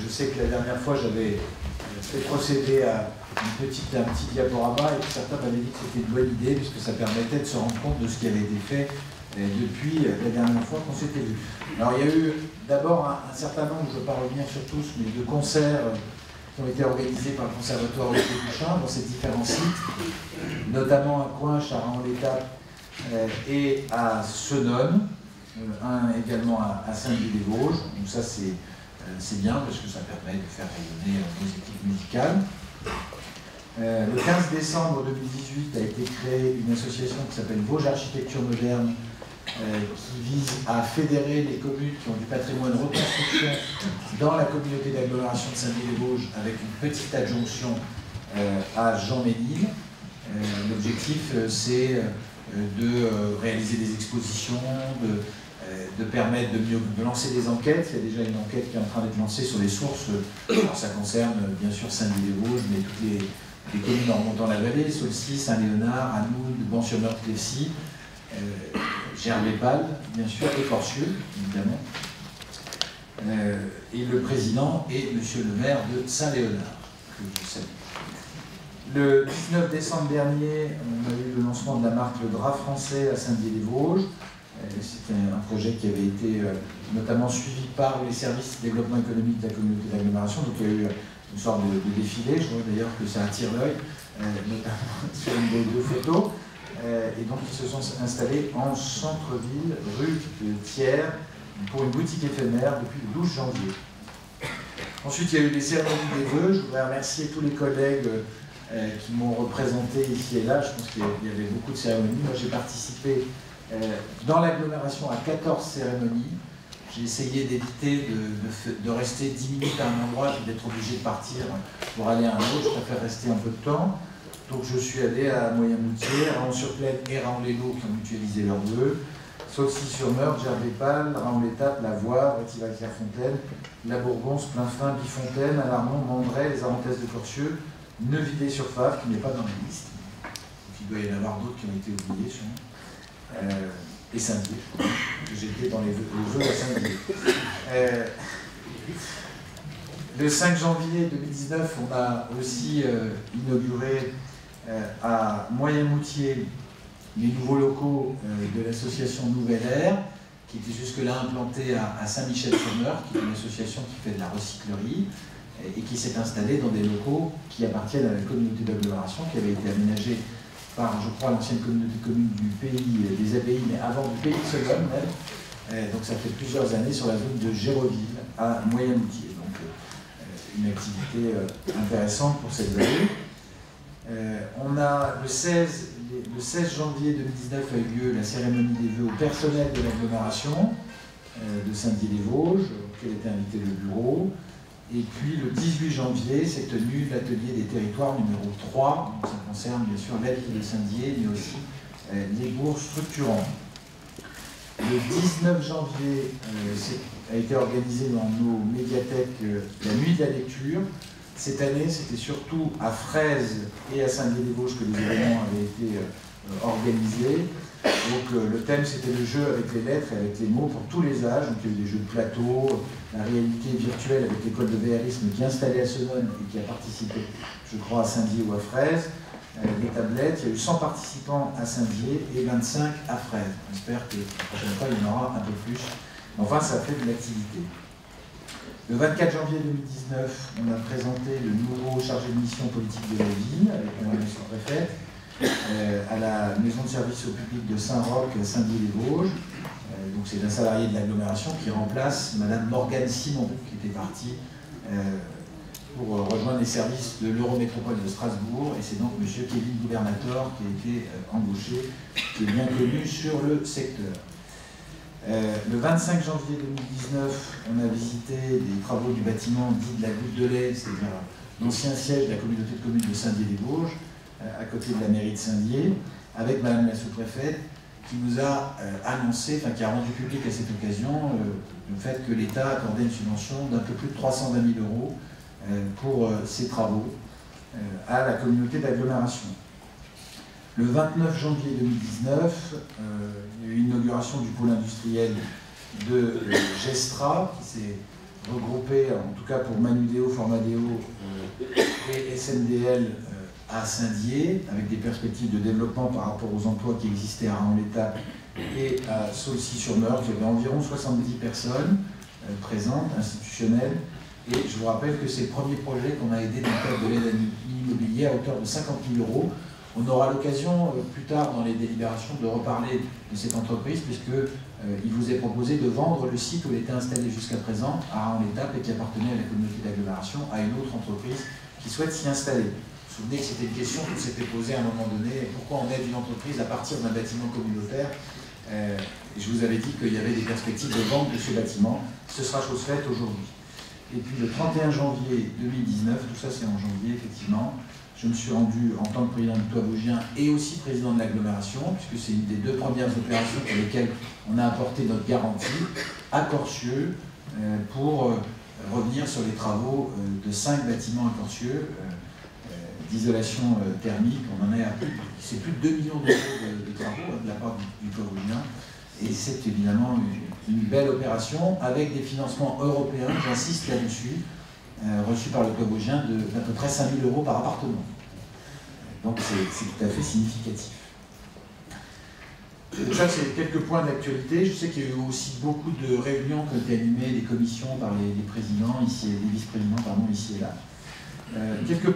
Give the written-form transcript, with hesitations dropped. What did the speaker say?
je sais que la dernière fois, j'avais fait procéder à un petit diaporama et que certains m'avaient dit que c'était une bonne idée puisque ça permettait de se rendre compte de ce qui avait été fait depuis la dernière fois qu'on s'était vu. Alors il y a eu d'abord un certain nombre, je ne vais pas revenir sur tous, mais de concerts qui ont été organisés par le Conservatoire Olivier Bouchain dans ces différents sites, notamment à Coin, Charaon-l'Étape et à Senones, un également à Saint-Dié-des-Vosges. Donc ça c'est bien parce que ça permet de faire rayonner nos équipes musicales. Le 15 décembre 2018 a été créée une association qui s'appelle Vosges Architecture Moderne, qui vise à fédérer les communes qui ont du patrimoine de reconstruction dans la communauté d'agglomération de Saint-Dié-des-Vosges avec une petite adjonction à Jean-Ménil. L'objectif, c'est de réaliser des expositions, de permettre de lancer des enquêtes. Il y a déjà une enquête qui est en train d'être lancée sur les sources. Alors, ça concerne bien sûr Saint-Dié-des-Vosges, mais toutes les communes en remontant la vallée, Saulcy, Saint-Léonard, Anoud, Ban-sur-Meurthe-Plessis, Gervais-Pal, bien sûr, et Corcieux, évidemment. Et le président est monsieur le maire de Saint-Léonard, que je salue. Le 19 décembre dernier, on a eu le lancement de la marque Le Drap Français à Saint-Dié-des-Vosges. C'était un projet qui avait été notamment suivi par les services de développement économique de la communauté d'agglomération. Donc il y a eu une sorte de défilé. Je vois d'ailleurs que ça attire l'œil, notamment sur une des deux photos. Et donc ils se sont installés en centre-ville, rue de Thiers, pour une boutique éphémère depuis le 12 janvier. Ensuite, il y a eu les cérémonies des vœux. Je voudrais remercier tous les collègues qui m'ont représenté ici et là. Je pense qu'il y avait beaucoup de cérémonies. Moi, j'ai participé dans l'agglomération à 14 cérémonies. J'ai essayé d'éviter de rester 10 minutes à un endroit et d'être obligé de partir pour aller à un autre. Je préfère rester un peu de temps. Donc je suis allé à Moyen-Moutier, Raon-sur-Plaine et Raon-les-Loups qui ont mutualisé leurs vœux, Saulcy-sur-Meurthe, Gervais-Pal, Raon-l'Étape, La Voie, Rétival-Clairefontaine, La Bourgonce, Plainfin, Bifontaine, Alarmont, Mandray, les Arentaises de Corcieux, Neuvillers-sur-Fave, qui n'est pas dans la liste. Donc il doit y en avoir d'autres qui ont été oubliés sûrement. Et Saint-Dié, j'étais dans les vœux à Saint-Dié. Le 5 janvier 2019, on a aussi inauguré à Moyen-Moutier les nouveaux locaux de l'association Nouvelle Ère, qui était jusque-là implantée à Saint-Michel-sur-Meurthe, qui est une association qui fait de la recyclerie et qui s'est installée dans des locaux qui appartiennent à la communauté d'agglomération, qui avait été aménagée par, je crois, l'ancienne communauté commune du pays des Abbayes, mais avant du pays de Senones même. Donc ça fait plusieurs années sur la zone de Géroville, à Moyen-Moutier. Donc une activité intéressante pour cette vallée. On a le 16 janvier 2019 a eu lieu la cérémonie des vœux au personnel de l'agglomération de Saint-Dié-des-Vosges, auquel était invité le bureau. Et puis le 18 janvier s'est tenu l'atelier des territoires numéro 3, donc ça concerne bien sûr la ville de Saint-Dié, mais aussi les bourgs structurants. Le 19 janvier a été organisé dans nos médiathèques la nuit de la lecture. Cette année, c'était surtout à Fraise et à Saint-Dié-des-Vosges que les événements avaient été organisés. Donc le thème, c'était le jeu avec les lettres et avec les mots pour tous les âges. Donc il y a eu des jeux de plateau, la réalité virtuelle avec l'école de vérisme qui est installée à Senones et qui a participé, je crois, à Saint-Dié ou à Fraise. Des tablettes, il y a eu 100 participants à Saint-Dié et 25 à Fraise. J'espère que la prochaine fois, il y en aura un peu plus. Mais enfin, ça fait de l'activité. Le 24 janvier 2019, on a présenté le nouveau chargé de mission politique de la ville avec Madame la préfète à la maison de service au public de Saint-Roch, Saint-Dié-des-Vosges. Donc c'est un salarié de l'agglomération qui remplace Madame Morgane Simon, qui était partie pour rejoindre les services de l'Eurométropole de Strasbourg. Et c'est donc M. Kevin Gouvernator qui a été embauché, qui est bien connu sur le secteur. Le 25 janvier 2019, on a visité des travaux du bâtiment dit de la Goutte de lait, c'est-à-dire l'ancien siège de la communauté de communes de Saint-Dié-des-Vosges, à côté de la mairie de Saint-Dié, avec Madame la sous-préfète, qui nous a annoncé, enfin qui a rendu public à cette occasion, le fait que l'État accordait une subvention d'un peu plus de 320 000 € pour ces travaux à la communauté d'agglomération. Le 29 janvier 2019, il y a eu l'inauguration du pôle industriel de Gestra, qui s'est regroupés, en tout cas pour Manudéo, Formadéo et SNDL à Saint-Dié, avec des perspectives de développement par rapport aux emplois qui existaient à Raon-l'Étape et à Saulcy-sur-Meurthe. Il y avait environ 70 personnes présentes, institutionnelles. Et je vous rappelle que c'est le premier projet qu'on a aidé dans le cadre de l'aide à l'immobilier à hauteur de 50 000 €. On aura l'occasion plus tard dans les délibérations de reparler de cette entreprise, puisqu'il vous est proposé de vendre le site où elle était installée jusqu'à présent, à Raon-l'Étape, et qui appartenait à la communauté d'agglomération, à une autre entreprise qui souhaite s'y installer. Vous vous souvenez que c'était une question qu'on s'était posée à un moment donné, pourquoi on aide une entreprise à partir d'un bâtiment communautaire? Je vous avais dit qu'il y avait des perspectives de vente de ce bâtiment. Ce sera chose faite aujourd'hui. Et puis le 31 janvier 2019, tout ça c'est en janvier effectivement, je me suis rendu en tant que président du Toit Vosgien et aussi président de l'agglomération, puisque c'est une des 2 premières opérations pour lesquelles on a apporté notre garantie, à Corcieux, pour revenir sur les travaux de 5 bâtiments à Corcieux d'isolation thermique. On en est à c'est plus de 2 millions d'euros de travaux de la part du Toit Vosgien. Et c'est évidemment une belle opération avec des financements européens, j'insiste là-dessus, reçus par le Toit Vosgien d'à peu près 5 000 € par appartement. Donc c'est tout à fait significatif. Ça, c'est quelques points d'actualité. Je sais qu'il y a eu aussi beaucoup de réunions qui ont été animées, des commissions par les présidents, ici, les vice-présidents, pardon, ici et là. Quelques